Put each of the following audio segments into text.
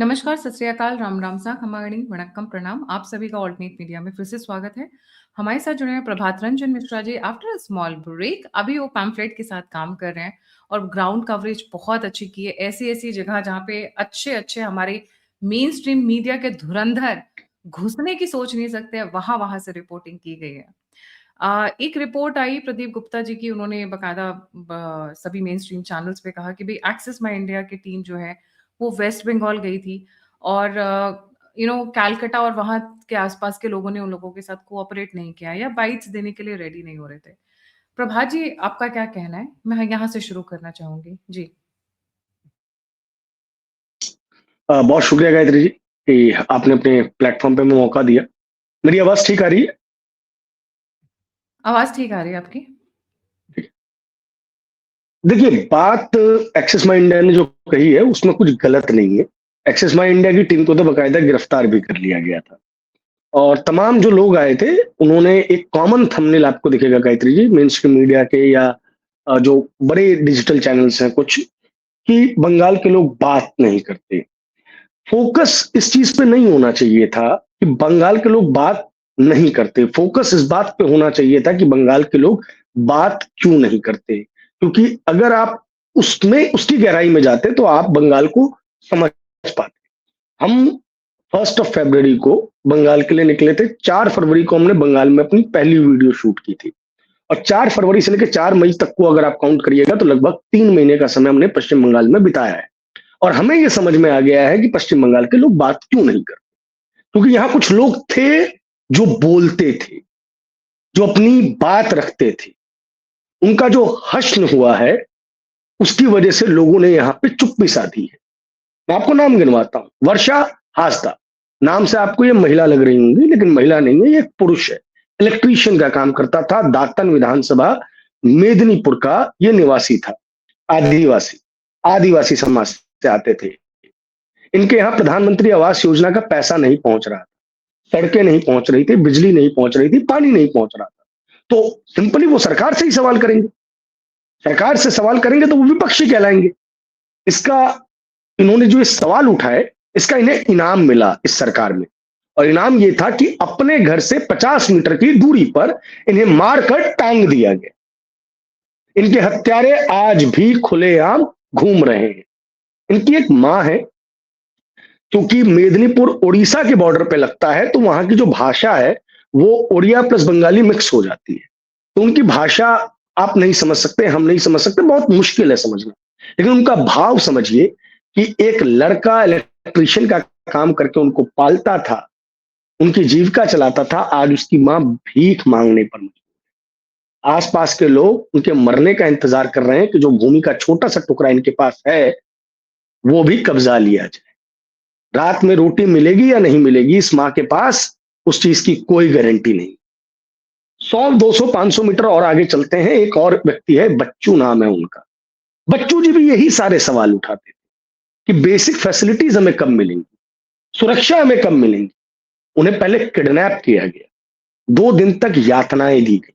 नमस्कार, सत श्री अकाल, राम राम सा, खमागणी, वणक्कम, प्रणाम। आप सभी का ऑल्टरनेट मीडिया में फिर से स्वागत है। हमारे साथ जुड़े हैं Prabhat Ranjan Mishra ji. After a small break अभी वो पैम्फलेट के साथ काम कर रहे हैं और ग्राउंड कवरेज बहुत अच्छी की है। ऐसी-ऐसी जगह जहाँ पे अच्छे-अच्छे हमारे मेन स्ट्रीम मीडिया के धुरंधर घुसने की सोच नहीं सकते, वहाँ-वहाँ से रिपोर्टिंग की गई है। एक रिपोर्ट आई प्रदीप गुप्ता जी की, उन्होंने बाकायदा सभी मेन स्ट्रीम चैनल्स पे कहा कि भाई एक्सेस माई इंडिया की टीम जो है वो वेस्ट बंगाल गई थी और कैलकटा और वहाँ के आसपास के लोगों ने उन लोगों के साथ कोऑपरेट नहीं किया या बाइट्स देने के लिए रेडी नहीं हो रहे थे। प्रभात जी, आपका क्या कहना है? मैं यहाँ से शुरू करना चाहूँगी। जी। बहुत शुक्रिया गायत्री जी कि आपने अपने प्लेटफॉर्म पे मौका दिया। मेरी आवाज ठीक आ रही है? आवाज़ ठीक आ रही है आपकी? देखिए, बात एक्सिस माई इंडिया ने जो कही है उसमें कुछ गलत नहीं है। एक्सिस माई इंडिया की टीम को तो बकायदा गिरफ्तार भी कर लिया गया था और तमाम जो लोग आए थे उन्होंने एक कॉमन थंबनेल आपको दिखेगा Gayatri ji, main stream media के या जो बड़े डिजिटल चैनल्स हैं कुछ, कि बंगाल के लोग बात नहीं करते। फोकस इस चीज पे नहीं होना चाहिए था कि बंगाल के लोग बात नहीं करते। फोकस इस बात पे होना चाहिए था कि बंगाल के लोग बात क्यों नहीं करते, क्योंकि अगर आप उसमें उसकी गहराई में जाते तो आप बंगाल को समझ पाते। हम 1 फरवरी को बंगाल के लिए निकले थे। 4 फरवरी को हमने बंगाल में अपनी पहली वीडियो शूट की थी और 4 फरवरी से लेकर 4 मई तक को अगर आप काउंट करिएगा तो लगभग 3 महीने का समय हमने पश्चिम बंगाल में बिताया है। और हमें यह समझ में आ गया है कि पश्चिम बंगाल के लोग बात क्यों नहीं करते, क्योंकि यहां कुछ लोग थे जो बोलते थे, जो अपनी बात रखते थे। उनका जो हश्न हुआ है उसकी वजह से लोगों ने यहां पे चुप्पी साधी है। मैं आपको नाम गिनवाता हूं। वर्षा हासदा नाम से आपको ये महिला लग रही होंगी, लेकिन महिला नहीं है, ये एक पुरुष है। इलेक्ट्रीशियन का काम करता था। दातन विधानसभा मेदिनीपुर का ये निवासी था। आदिवासी आदिवासी समाज से आते थे। इनके यहाँ प्रधानमंत्री आवास योजना का पैसा नहीं पहुंच रहा, सड़कें नहीं पहुंच रही थी, बिजली नहीं पहुंच रही थी, पानी नहीं पहुंच रहा था। तो सिंपली वो सरकार से ही सवाल करेंगे। सरकार से सवाल करेंगे तो वो विपक्षी कहलाएंगे। इसका इन्होंने जो इस सवाल उठाए, इसका इन्हें इनाम मिला इस सरकार में। और इनाम ये था कि अपने घर से 50 मीटर की दूरी पर इन्हें मारकर टांग दिया गया। इनके हत्यारे आज भी खुलेआम घूम रहे हैं। इनकी एक मां है, क्योंकि मेदिनीपुर उड़ीसा के बॉर्डर पे लगता है तो वहां की जो भाषा है वो उड़िया प्लस बंगाली मिक्स हो जाती है। तो उनकी भाषा आप नहीं समझ सकते, हम नहीं समझ सकते, बहुत मुश्किल है समझना। लेकिन उनका भाव समझिए कि एक लड़का इलेक्ट्रीशियन का काम करके उनको पालता था, उनकी जीविका चलाता था, आज उसकी मां भीख मांगने पर मजबूर है। आसपास के लोग उनके मरने का इंतजार कर रहे हैं कि जो भूमि का छोटा सा टुकड़ा इनके पास है वो भी कब्जा लिया जाए। रात में रोटी मिलेगी या नहीं मिलेगी इस मां के पास, उस चीज की कोई गारंटी नहीं। 100 200 500 मीटर और आगे चलते हैं, एक और व्यक्ति है, बच्चू नाम है उनका। बच्चू जी भी यही सारे सवाल उठाते थे कि बेसिक फैसिलिटीज हमें कब मिलेंगी, सुरक्षा हमें कब मिलेंगी। उन्हें पहले किडनैप किया गया, 2 दिन तक यातनाएं दी गई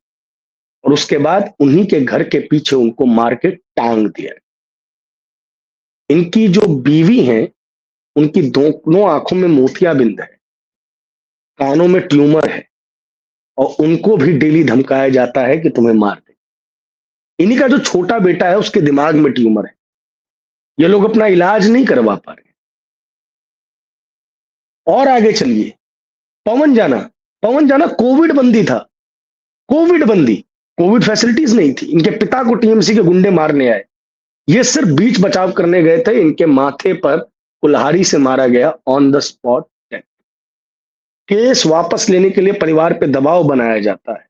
और उसके बाद उन्हीं के घर के पीछे उनको मार के टांग दिया। इनकी जो बीवी है उनकी दोनों आंखों में मोतियाबिंद है, कानों में ट्यूमर है और उनको भी डेली धमकाया जाता है कि तुम्हें मार दे। इन्हीं का जो छोटा बेटा है उसके दिमाग में ट्यूमर है। ये लोग अपना इलाज नहीं करवा पा रहे। और आगे चलिए, पवन जाना कोविड बंदी था। कोविड बंदी, कोविड फैसिलिटीज नहीं थी। इनके पिता को टीएमसी के गुंडे मारने आए, ये सिर्फ बीच बचाव करने गए थे। इनके माथे पर कुल्हाड़ी से मारा गया ऑन द स्पॉट। केस वापस लेने के लिए परिवार पे दबाव बनाया जाता है,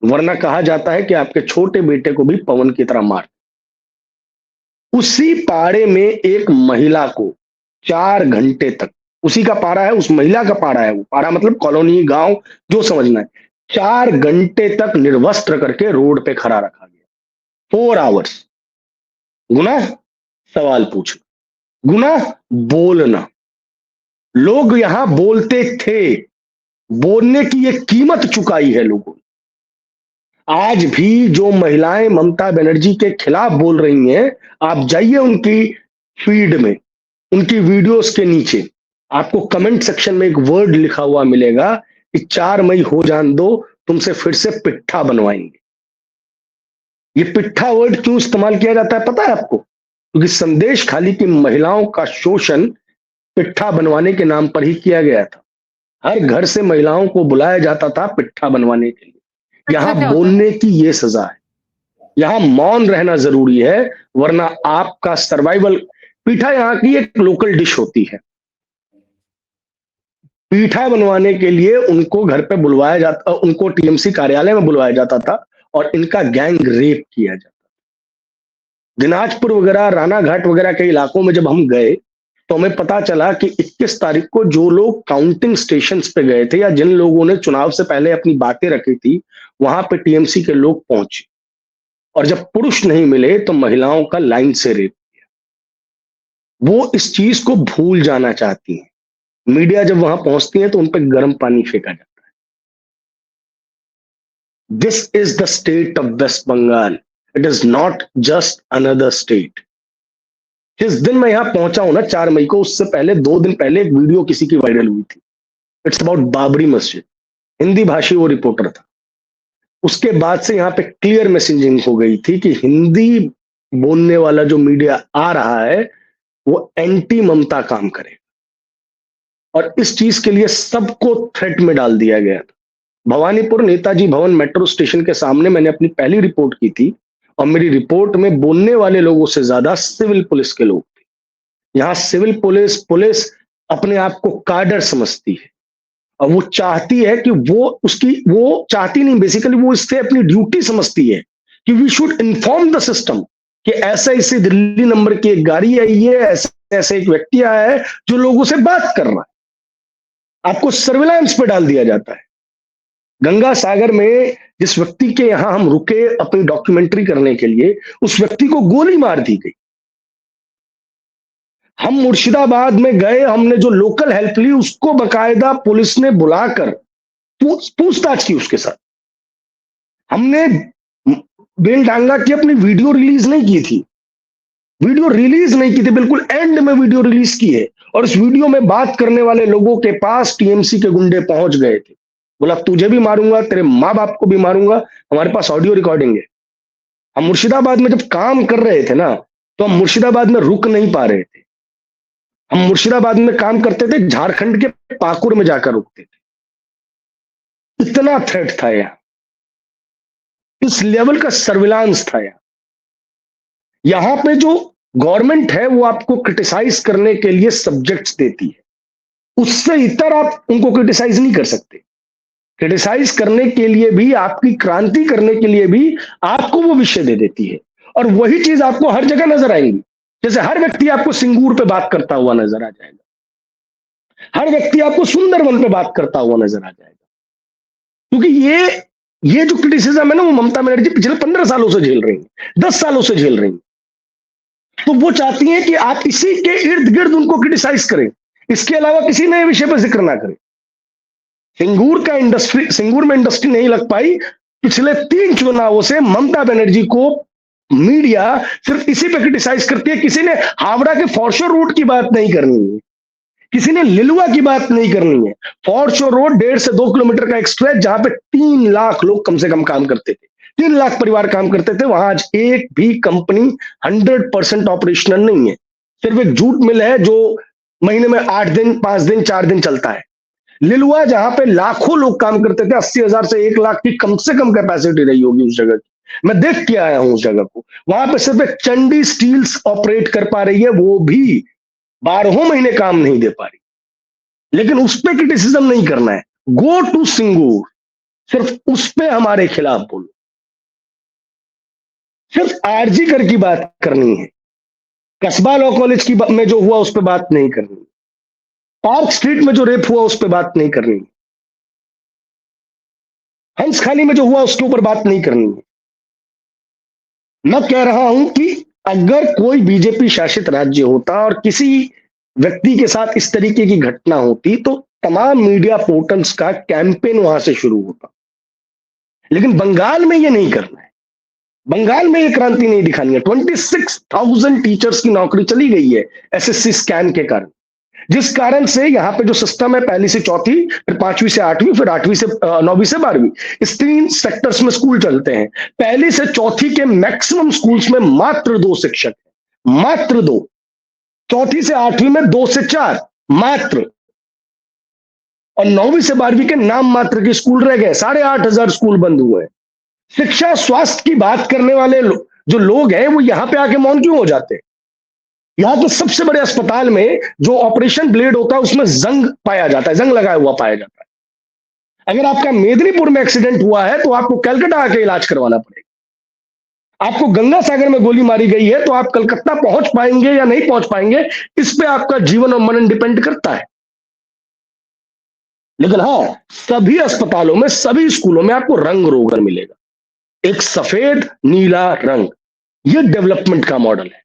वरना कहा जाता है कि आपके छोटे बेटे को भी पवन की तरह मार। उसी पाड़े में एक महिला को 4 घंटे तक, उसी का पाड़ा है, उस महिला का पाड़ा है, वो पाड़ा मतलब कॉलोनी गांव जो समझना है, 4 घंटे तक निर्वस्त्र करके रोड पे खड़ा रखा गया। 4 आवर्स। गुनाह? सवाल पूछना। गुनाह? बोलना। लोग यहां बोलते थे, बोलने की ये कीमत चुकाई है लोगों ने। आज भी जो महिलाएं ममता बनर्जी के खिलाफ बोल रही हैं, आप जाइए उनकी फीड में, उनकी वीडियोस के नीचे आपको कमेंट सेक्शन में एक वर्ड लिखा हुआ मिलेगा कि 4 मई हो जान दो, तुमसे फिर से पिट्ठा बनवाएंगे। ये पिट्ठा वर्ड क्यों इस्तेमाल किया जाता है पता है आपको? क्योंकि संदेश खाली की महिलाओं का शोषण पिट्ठा बनवाने के नाम पर ही किया गया था। हर घर से महिलाओं को बुलाया जाता था पिट्ठा बनवाने के लिए। पिट्ठा यहां क्या होता है? बोलने की ये सजा है, यहां मौन रहना जरूरी है, वरना आपका सर्वाइवल। पीठा यहाँ की एक लोकल डिश होती है। पीठा बनवाने के लिए उनको घर पे बुलवाया जाता, उनको टीएमसी कार्यालय में बुलवाया जाता था और इनका गैंग रेप किया जाता। दिनाजपुर वगैरह, रानाघाट वगैरह के इलाकों में जब हम गए तो हमें पता चला कि 21 तारीख को जो लोग काउंटिंग स्टेशंस पे गए थे या जिन लोगों ने चुनाव से पहले अपनी बातें रखी थी, वहां पे टीएमसी के लोग पहुंचे और जब पुरुष नहीं मिले तो महिलाओं का लाइन से रेप किया। वो इस चीज को भूल जाना चाहती हैं। मीडिया जब वहां पहुंचती है तो उन पर गर्म पानी फेंका जाता है। This is the state of West Bengal, it is not just another state. जिस दिन मैं यहां पहुंचा हूं ना 4 मई को, उससे पहले 2 दिन पहले एक वीडियो किसी की वायरल हुई थी। इट्स अबाउट बाबरी मस्जिद। हिंदी भाषी वो रिपोर्टर था। उसके बाद से यहाँ पे क्लियर मैसेजिंग हो गई थी कि हिंदी बोलने वाला जो मीडिया आ रहा है वो एंटी ममता काम करे, और इस चीज के लिए सबको थ्रेट में डाल दिया गया था। भवानीपुर नेताजी भवन मेट्रो स्टेशन के सामने मैंने अपनी पहली रिपोर्ट की थी और मेरी रिपोर्ट में बोलने वाले लोगों से ज्यादा सिविल पुलिस के लोग थे। यहाँ सिविल पुलिस पुलिस अपने आप को काडर समझती है और वो चाहती है कि वो चाहती नहीं, बेसिकली वो इससे अपनी ड्यूटी समझती है कि we should inform the system कि ऐसा इसे दिल्ली नंबर की एक गाड़ी आई है, ऐसे ऐसे एक व्यक्ति आया है जो लोगों से बात कर रहा है। आपको सर्विलांस पे डाल दिया जाता है। गंगा सागर में जिस व्यक्ति के यहां हम रुके अपनी डॉक्यूमेंट्री करने के लिए, उस व्यक्ति को गोली मार दी गई। हम मुर्शिदाबाद में गए, हमने जो लोकल हेल्प ली उसको बकायदा पुलिस ने बुलाकर पूछताछ की उसके साथ। हमने बेलडांगा की अपनी वीडियो रिलीज नहीं की थी, बिल्कुल एंड में वीडियो रिलीज की है। और इस वीडियो में बात करने वाले लोगों के पास टीएमसी के गुंडे पहुंच गए थे। बोला तुझे भी मारूंगा, तेरे माँ बाप को भी मारूंगा, हमारे पास ऑडियो रिकॉर्डिंग है। हम मुर्शिदाबाद में जब काम कर रहे थे ना, तो हम मुर्शिदाबाद में रुक नहीं पा रहे थे। हम मुर्शिदाबाद में काम करते थे, झारखंड के पाकुर में जाकर रुकते थे। इतना थ्रेट था यहाँ, इस लेवल का सर्विलांस था यहाँ। यहां पे जो गवर्नमेंट है वो आपको क्रिटिसाइज करने के लिए सब्जेक्ट्स देती है, उससे इतर आप उनको क्रिटिसाइज नहीं कर सकते। क्रिटिसाइज करने के लिए भी, आपकी क्रांति करने के लिए भी आपको वो विषय दे देती है, और वही चीज आपको हर जगह नजर आएंगी। जैसे हर व्यक्ति आपको सिंगूर पे बात करता हुआ नजर आ जाएगा, हर व्यक्ति आपको सुंदरवन पे बात करता हुआ नजर आ जाएगा, क्योंकि ये जो क्रिटिसिज्म है ना, वो ममता बनर्जी पिछले 15 सालों से झेल रही है, 10 सालों से झेल रही है। तो वो चाहती हैं कि आप इसी के इर्द गिर्द उनको क्रिटिसाइज करें, इसके अलावा किसी नए विषय पर जिक्र ना करें। सिंगूर में इंडस्ट्री नहीं लग पाई, पिछले 3 चुनावों से ममता बनर्जी को मीडिया सिर्फ इसी पे क्रिटिसाइज करती है। किसी ने हावड़ा के फॉर्चून रूट की बात नहीं करनी है, किसी ने लिलुआ की बात नहीं करनी है। फॉर्चून रोड 1.5 से 2 किलोमीटर का एक्सप्रेस, जहां पे 3 लाख लोग कम से कम काम करते थे, 3 लाख परिवार काम करते थे, वहां आज एक भी कंपनी 100% ऑपरेशनल नहीं है। सिर्फ एक जूट मिल है जो महीने में 8 दिन, 5 दिन, 4 दिन चलता है। लिलुआ जहां पे लाखों लोग काम करते थे, 80,000 से 1 लाख की कम से कम कैपेसिटी रही होगी उस जगह की। मैं देख के आया हूं उस जगह को। वहां पे सिर्फ एक चंडी स्टील्स ऑपरेट कर पा रही है, वो भी 12 महीने काम नहीं दे पा रही। लेकिन उस पर क्रिटिसिज्म नहीं करना है, गो टू सिंगूर, सिर्फ उस पे हमारे खिलाफ बोलो। सिर्फ आरजी कर की बात करनी है, कस्बा लॉ कॉलेज की में जो हुआ उस पर बात नहीं करनी, पार्क स्ट्रीट में जो रेप हुआ उस पर बात नहीं करनी, हंस खानी में जो हुआ उसके ऊपर बात नहीं करनी है। मैं कह रहा हूं कि अगर कोई बीजेपी शासित राज्य होता और किसी व्यक्ति के साथ इस तरीके की घटना होती तो तमाम मीडिया पोर्टल्स का कैंपेन वहां से शुरू होता। लेकिन बंगाल में ये नहीं करना है। बंगाल में ये क्रांति नहीं दिखानी है। 26,000 टीचर्स की नौकरी चली गई है एसएससी स्कैन के कारण। जिस कारण से यहाँ पे जो सिस्टम है, पहली से चौथी, फिर पांचवी से आठवीं, फिर आठवीं से नौवीं से 12वीं, इस 3 सेक्टर्स में स्कूल चलते हैं। पहली से चौथी के मैक्सिमम स्कूल्स में मात्र 2 शिक्षक हैं, मात्र 2। चौथी से आठवीं में 2 से 4 मात्र, और नौवीं से 12वीं के नाम मात्र के स्कूल रह गए। 8,500 स्कूल बंद हुए हैं। शिक्षा स्वास्थ्य की बात करने वाले जो लोग हैं, वो यहाँ पे आके मौन क्यों हो जाते हैं? यहाँ तो सबसे बड़े अस्पताल में जो ऑपरेशन ब्लेड होता है, उसमें जंग पाया जाता है, जंग लगाया हुआ पाया जाता है। अगर आपका मेदिनीपुर में एक्सीडेंट हुआ है तो आपको कलकत्ता आके इलाज करवाना पड़ेगा। आपको गंगा सागर में गोली मारी गई है तो आप कलकत्ता पहुंच पाएंगे या नहीं पहुंच पाएंगे, इस पे आपका जीवन और मरण डिपेंड करता है। लेकिन हाँ, सभी अस्पतालों में, सभी स्कूलों में आपको रंग रोगन मिलेगा, एक सफेद नीला रंग। ये डेवलपमेंट का मॉडल है।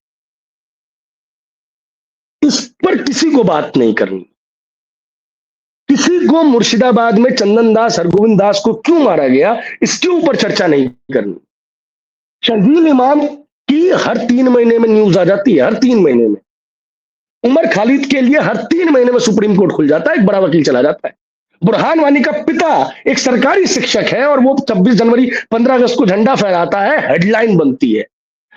इस पर किसी को बात नहीं करनी। किसी को मुर्शिदाबाद में चंदन दास, हरगोविंद दास को क्यों मारा गया, इसके ऊपर चर्चा नहीं करनी। शर्जील इमाम की हर 3 महीने में न्यूज आ जाती है, हर 3 महीने में। उमर खालिद के लिए हर 3 महीने में सुप्रीम कोर्ट खुल जाता है, एक बड़ा वकील चला जाता है। बुरहान वानी का पिता एक सरकारी शिक्षक है और वो 26 जनवरी 15 अगस्त को झंडा फहराता है, हेडलाइन बनती है।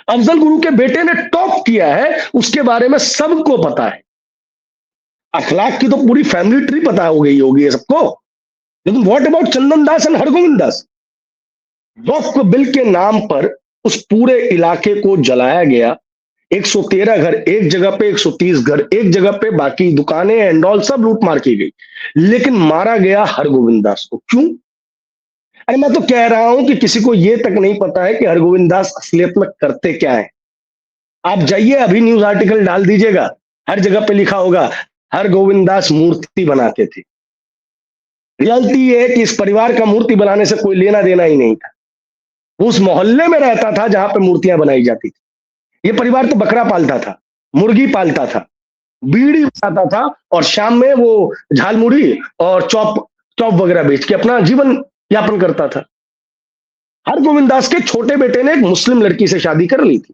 अफजल गुरु के बेटे ने टॉप किया है, उसके बारे में सबको पता है। अखलाक की तो पूरी फैमिली ट्री पता हो गई होगी है सबको। लेकिन what about Chandan Das and Hargovind Das? Waqf bill के नाम पर उस पूरे इलाके को जलाया गया। 113 घर एक जगह पे, 130 घर एक जगह पे, बाकी दुकानें एंड ऑल सब लूट मार की गई। लेकिन मारा गया हरगोविंद दास को क्यों? अरे मैं तो कह रहा हूं कि किसी को यह तक नहीं पता है कि हरगोविंद दास असलियत में करते क्या है। आप जाइए, अभी न्यूज आर्टिकल डाल दीजिएगा, हर जगह पे लिखा होगा हरगोविंद दास मूर्ति बनाते थे। रियलिटी ये है कि इस परिवार का मूर्ति बनाने से कोई लेना देना ही नहीं था। उस मोहल्ले में रहता था जहां पे मूर्तियां बनाई जाती थी। ये परिवार तो बकरा पालता था, मुर्गी पालता था, बीड़ी बनाता था, और शाम में वो झालमुड़ी और चॉप चॉप वगैरह बेच के अपना जीवन यापन करता था। हरगोविंद दास के छोटे बेटे ने एक मुस्लिम लड़की से शादी कर ली थी,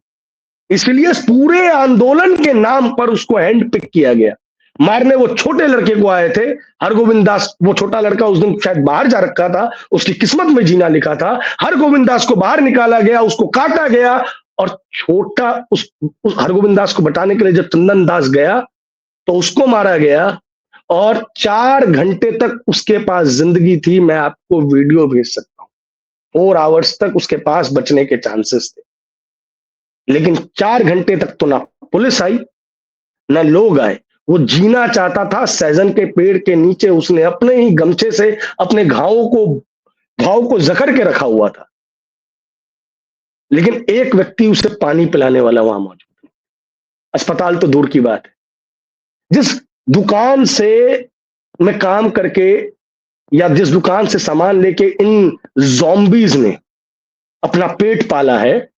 इसलिए इस पूरे आंदोलन के नाम पर उसको हैंड पिक किया गया। मारने वो छोटे लड़के को आए थे। हरगोविंद दास, वो छोटा लड़का उस दिन शायद बाहर जा रखा था, उसकी किस्मत में जीना लिखा था। हरगोविंद दास को बाहर निकाला गया, उसको काटा गया, और छोटा उस हरगोविंद दास को बचाने के लिए जब चंदन दास गया तो उसको मारा गया, और 4 घंटे तक उसके पास जिंदगी थी। मैं आपको वीडियो भेज सकता हूं। 4 आवर्स तक उसके पास बचने के चांसेस थे, लेकिन 4 घंटे तक तो ना पुलिस आई ना लोग आए। वो जीना चाहता था। सहजन के पेड़ के नीचे उसने अपने ही गमछे से अपने घाव को जकड़ के रखा हुआ था, लेकिन एक व्यक्ति उसे पानी पिलाने वाला वहां मौजूद नहीं। अस्पताल तो दूर की बात है। जिस दुकान से में काम करके या जिस दुकान से सामान लेके इन ज़ॉम्बीज़ ने अपना पेट पाला है,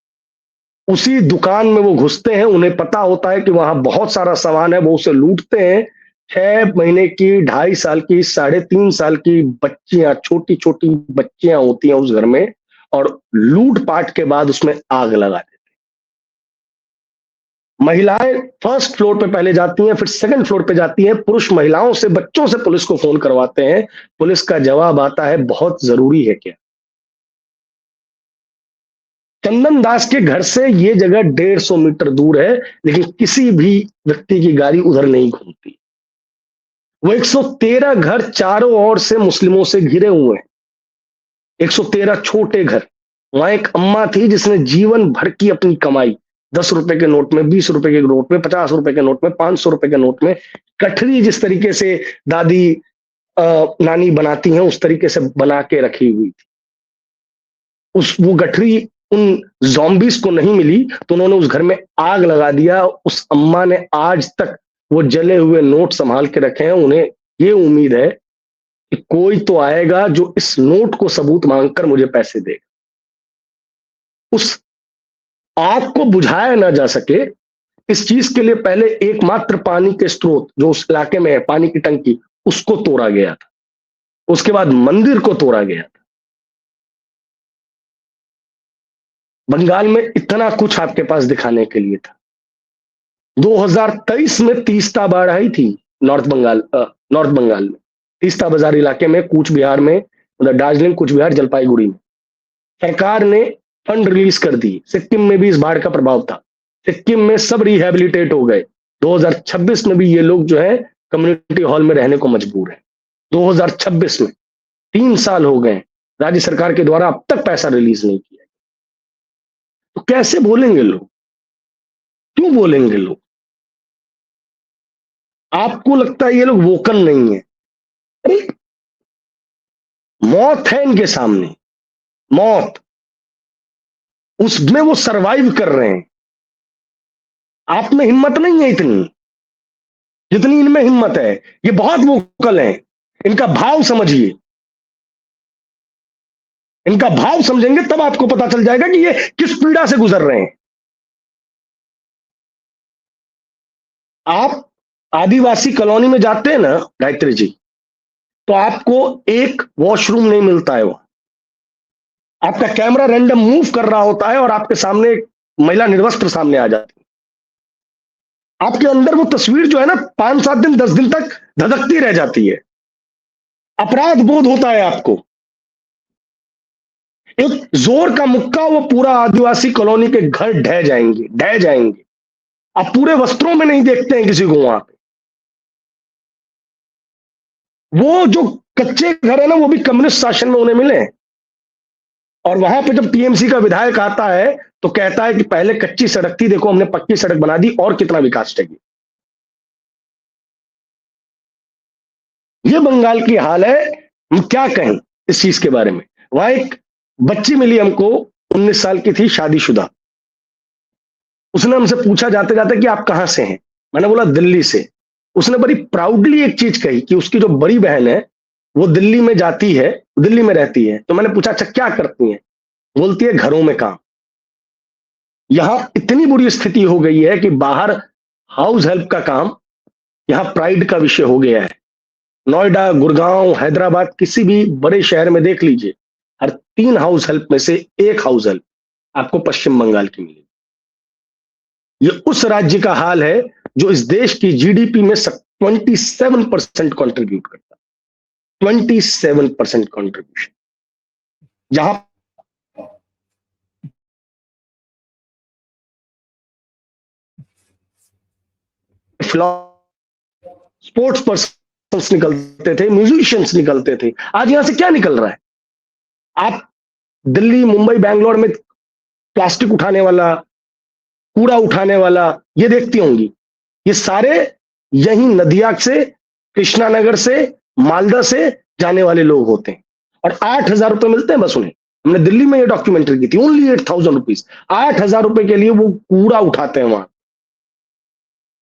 उसी दुकान में वो घुसते हैं। उन्हें पता होता है कि वहां बहुत सारा सामान है, वो उसे लूटते हैं। 6 महीने की, 2.5 साल की, 3.5 साल की बच्चियां, छोटी-छोटी बच्चियां होती हैं उस घर में, और लूट-पाट के बाद उसमें आग लगा देते हैं। महिलाएं फर्स्ट फ्लोर पे पहले जाती हैं, फिर सेकंड फ्लोर पे जाती हैं। पुरुष महिलाओं से, बच्चों से पुलिस को फोन करवाते हैं। पुलिस का जवाब आता है, बहुत जरूरी है क्या? चंदन दास के घर से ये जगह 150 मीटर दूर है, लेकिन किसी भी व्यक्ति की गाड़ी उधर नहीं घूमती। वो 113 घर चारों ओर से मुस्लिमों से घिरे हुए हैं। 113 छोटे घर। वहां एक अम्मा थी जिसने जीवन भर की अपनी कमाई 10 रुपए के नोट में, 20 रुपए के नोट में, 50 रुपए के नोट में, 500 रुपए के नोट में, कठरी जिस तरीके से दादी नानी बनाती हैं उस तरीके से बना के रखी हुई थी। वो गठरी उन ज़ॉम्बीज़ को नहीं मिली तो उन्होंने उस घर में आग लगा दिया। उस अम्मा ने आज तक वो जले हुए नोट संभाल के रखे हैं। उन्हें ये उम्मीद है कि कोई तो आएगा जो इस नोट को सबूत मांगकर मुझे पैसे देगा। उस आग को बुझाया ना जा सके, इस चीज के लिए पहले एकमात्र पानी के स्रोत जो उस इलाके में है, पानी की टंकी, उसको तोड़ा गया था। उसके बाद मंदिर को तोड़ा गया था। बंगाल में इतना कुछ आपके पास दिखाने के लिए था। 2023 में तीस्ता बाढ़ आई थी नॉर्थ बंगाल में, तीस्ता बाजार इलाके में, कूच बिहार में, मतलब दार्जिलिंग, कूच बिहार, जलपाईगुड़ी में सरकार ने फंड रिलीज कर दी। सिक्किम में भी इस बाढ़ का प्रभाव था, सिक्किम में सब रिहेबिलिटेट हो गए। 2026 में भी ये लोग जो है कम्युनिटी हॉल में रहने को मजबूर है। 2026 में 3 साल हो गए, राज्य सरकार के द्वारा अब तक पैसा रिलीज नहीं किया। तो कैसे बोलेंगे लोग, क्यों बोलेंगे लोग? आपको लगता है ये लोग वोकल नहीं है? अरे मौत है इनके सामने, मौत, उसमें वो सरवाइव कर रहे हैं। आप में हिम्मत नहीं है इतनी जितनी इनमें हिम्मत है। ये बहुत वोकल है, इनका भाव समझिए, इनका भाव समझेंगे तब आपको पता चल जाएगा कि ये किस पीड़ा से गुजर रहे हैं। आप आदिवासी कॉलोनी में जाते हैं ना गायत्री जी, तो आपको एक वॉशरूम नहीं मिलता है वहां। आपका कैमरा रैंडम मूव कर रहा होता है और आपके सामने एक महिला निर्वस्त्र सामने आ जाती है। आपके अंदर वो तस्वीर जो है ना 5-7 दिन 10 दिन तक धधकती रह जाती है, अपराध बोध होता है आपको। एक जोर का मुक्का, वो पूरा आदिवासी कॉलोनी के घर ढह जाएंगे, ढह जाएंगे। आप पूरे वस्त्रों में नहीं देखते हैं किसी को वहां पे। वो जो कच्चे घर है ना, वो भी कम्युनिस्ट शासन में उन्हें मिले। और वहां पे जब टीएमसी का विधायक आता है तो कहता है कि पहले कच्ची सड़क थी, देखो हमने पक्की सड़क बना दी, और कितना विकास चाहिए। ये बंगाल की हाल है। हम क्या कहें इस चीज के बारे में। वहां एक बच्ची मिली हमको, 19 साल की थी, शादीशुदा। उसने हमसे पूछा जाते जाते कि आप कहां से हैं। मैंने बोला दिल्ली से। उसने बड़ी प्राउडली एक चीज कही कि उसकी जो बड़ी बहन है वो दिल्ली में जाती है, दिल्ली में रहती है। तो मैंने पूछा अच्छा क्या करती है? बोलती है घरों में काम। यहां इतनी बुरी स्थिति हो गई है कि बाहर हाउस हेल्प का काम यहां प्राइड का विषय हो गया है। नोएडा, गुड़गांव, हैदराबाद, किसी भी बड़े शहर में देख लीजिए, हर 3 हाउस हेल्प में से एक हाउस हेल्प आपको पश्चिम बंगाल की मिलेगी। ये उस राज्य का हाल है जो इस देश की जीडीपी में 27% कॉन्ट्रीब्यूट करता है। 27% कॉन्ट्रीब्यूशन। जहां स्पोर्ट्स पर्सन निकलते थे, म्यूजिशियंस निकलते थे, आज यहां से क्या निकल रहा है? आप दिल्ली, मुंबई, बैंगलोर में प्लास्टिक उठाने वाला, कूड़ा उठाने वाला ये देखती होंगी। ये सारे यही नदिया से, कृष्णानगर से, मालदा से जाने वाले लोग होते हैं। और 8,000 रुपए मिलते हैं बस उन्हें। हमने दिल्ली में ये डॉक्यूमेंट्री की थी, ओनली 8,000 रुपीज। 8,000 रुपए के लिए वो कूड़ा उठाते हैं वहां।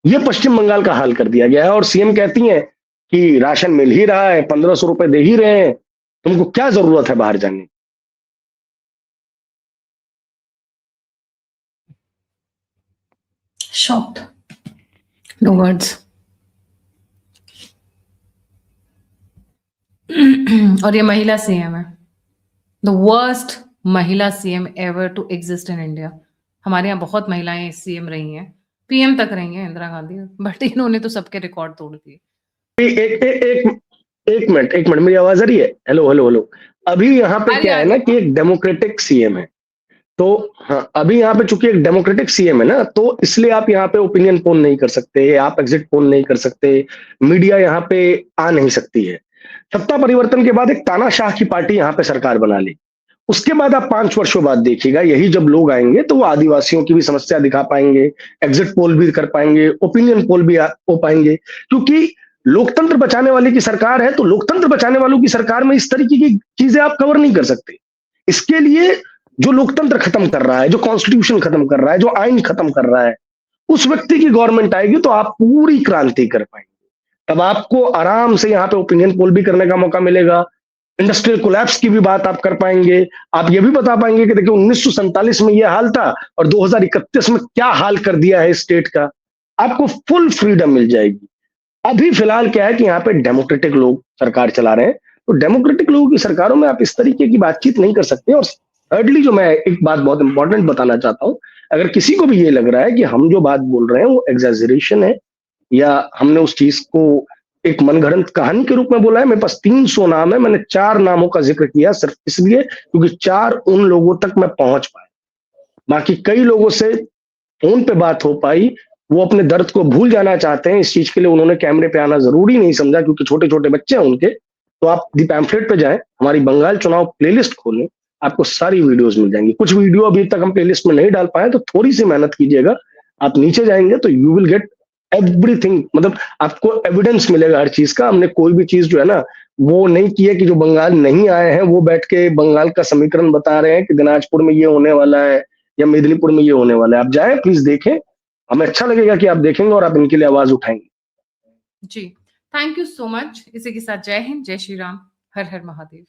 ये पश्चिम बंगाल का हाल कर दिया गया है। और सीएम कहती हैं कि राशन मिल ही रहा है, 1,500 रुपए दे ही रहे हैं, तुमको क्या जरूरत है बाहर जाने की? Shocked, no words. और ये महिला सीएम है, द वर्स्ट महिला CM ever to exist in India. हमारे यहाँ बहुत महिलाएं सीएम रही हैं, पीएम तक रही हैं, इंदिरा गांधी, बट इन्होंने तो सबके रिकॉर्ड तोड़ दिए। एक एक एक एक मिनट, मेरी आवाज आ रही है? Hello hello hello. अभी यहाँ पे क्या है ना कि एक डेमोक्रेटिक सीएम है, तो हाँ, अभी यहाँ पे चूंकि एक डेमोक्रेटिक सीएम है ना, तो इसलिए आप यहाँ पे ओपिनियन पोल नहीं कर सकते, आप एग्जिट पोल नहीं कर सकते, मीडिया यहाँ पे आ नहीं सकती है। सत्ता परिवर्तन के बाद एक तानाशाह की पार्टी यहाँ पे सरकार बना ली। उसके बाद आप 5 वर्षों बाद देखिएगा, यही जब लोग आएंगे तो वो आदिवासियों की भी समस्या दिखा पाएंगे, एग्जिट पोल भी कर पाएंगे, ओपिनियन पोल भी हो पाएंगे। क्योंकि लोकतंत्र बचाने वाले की सरकार है, तो लोकतंत्र बचाने वालों की सरकार में इस तरीके की चीजें आप कवर नहीं कर सकते। इसके लिए जो लोकतंत्र खत्म कर रहा है, जो कॉन्स्टिट्यूशन खत्म कर रहा है, जो आइन खत्म कर रहा है, उस व्यक्ति की गवर्नमेंट आएगी तो आप पूरी क्रांति कर पाएंगे। तब आपको आराम से यहाँ पे ओपिनियन पोल भी करने का मौका मिलेगा, इंडस्ट्रियल कोलैप्स की भी बात आप कर पाएंगे। आप ये भी बता पाएंगे कि देखिए 1947 में ये हाल था और 2031 में क्या हाल कर दिया है स्टेट का। आपको फुल फ्रीडम मिल जाएगी। अभी फिलहाल क्या है कि यहाँ पे डेमोक्रेटिक लोग सरकार चला रहे हैं, तो डेमोक्रेटिक लोगों की सरकारों में आप इस तरीके की बातचीत नहीं कर सकते। और थर्डली जो मैं एक बात बहुत इंपॉर्टेंट बताना चाहता हूँ, अगर किसी को भी ये लग रहा है कि हम जो बात बोल रहे हैं वो एग्जैजरेशन है या हमने उस चीज को एक मनगढ़ंत कहानी के रूप में बोला है, मेरे पास 300 नाम है, मैंने 4 नामों का जिक्र किया सिर्फ इसलिए क्योंकि 4 उन लोगों तक मैं पहुंच पाया। बाकी कई लोगों से फ़ोन पे बात हो पाई, वो अपने दर्द को भूल जाना चाहते हैं, इस चीज़ के लिए उन्होंने कैमरे पे आना ज़रूरी नहीं समझा क्योंकि छोटे-छोटे बच्चे हैं उनके। तो आप दी पैम्फलेट पे जाएँ, हमारी बंगाल चुनाव प्लेलिस्ट खोलें, आपको सारी वीडियोज़ मिल जाएँगी। कुछ वीडियो अभी तक हम प्लेलिस्ट में नहीं डाल पाए, तो थोड़ी-सी मेहनत कीजिएगा। आप नीचे जाएँगे तो यू विल गेट एवरीथिंग, मतलब आपको एविडेंस मिलेगा हर चीज़ का। हमने कोई भी चीज़ जो है ना, वो नहीं की है कि जो बंगाल नहीं आए हैं, वो बैठ के बंगाल का समीकरण बता रहे हैं कि दिनाजपुर में ये होने वाला है या मेदिनीपुर में ये होने वाला है। आप जाएँ प्लीज़ देखें, हमें अच्छा लगेगा कि आप देखेंगे और आप इनके लिए आवाज़ उठाएँगे। जी, थैंक यू सो मच। इसी के साथ जय हिंद, जय श्री राम, हर हर महादेव।